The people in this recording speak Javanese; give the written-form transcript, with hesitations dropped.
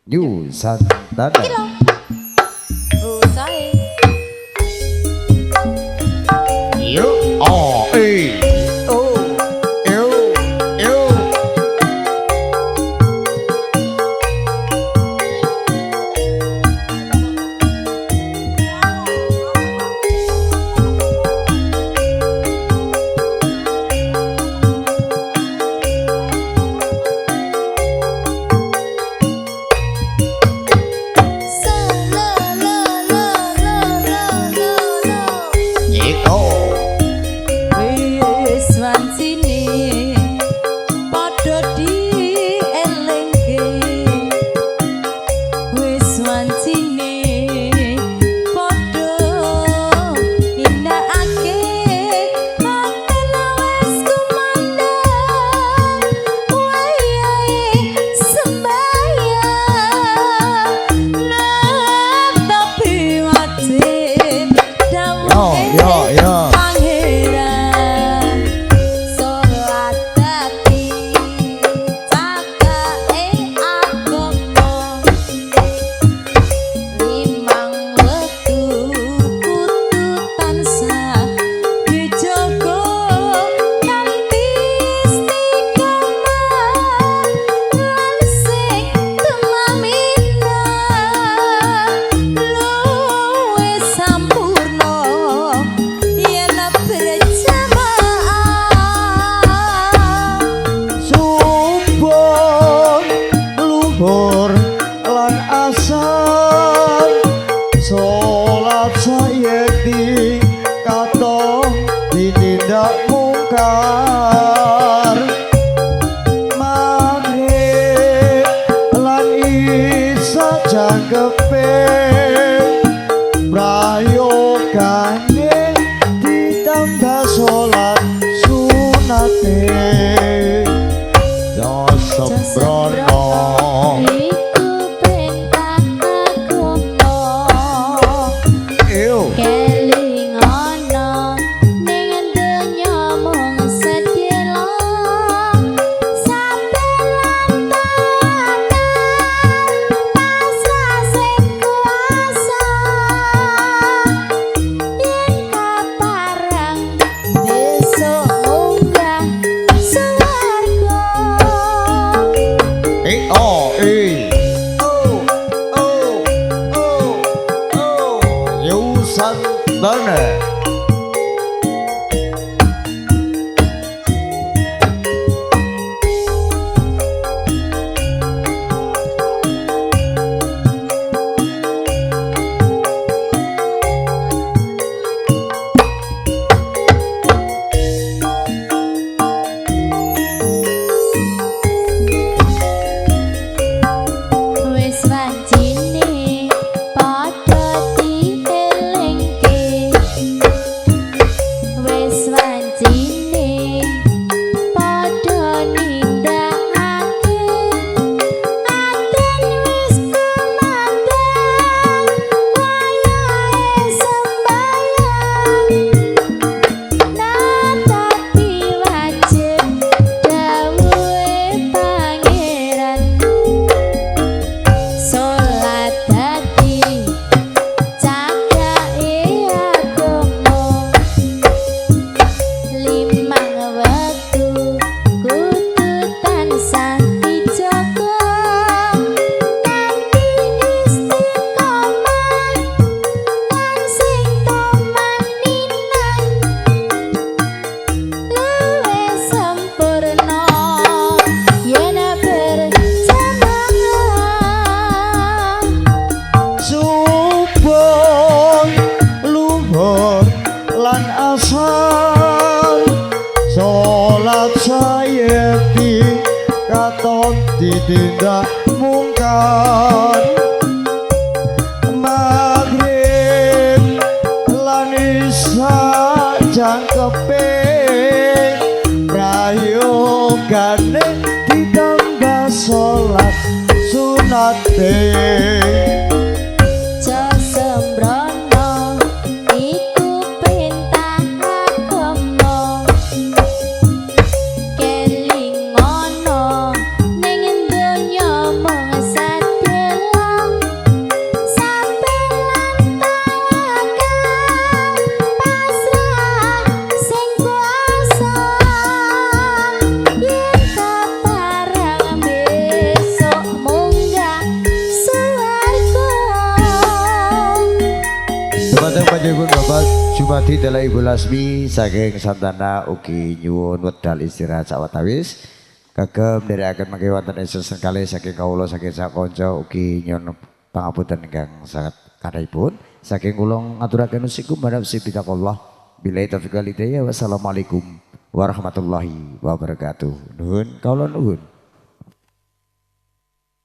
Nusantara. Yo, oh, oh, yo, yo. Tidak mungkar maghrib lan isya jangkepe prayogane ditambah salat sunate. Sahabat Jumadi dalah Ibu Lasmi saking Santana ugi nyuwun wedal istirahat sawetawis. Kagem nderekaken mangke wonten esuk kali saking kawula saking sakonco ugi nyuwun pangapunten ingkang sangat kathahipun. Saking kula ngaturaken usikum manap sipitakallah. Billahi taufiq wal hidayah. Wassalamualaikum warahmatullahi wabarakatuh. Nuhun kawula nuhun.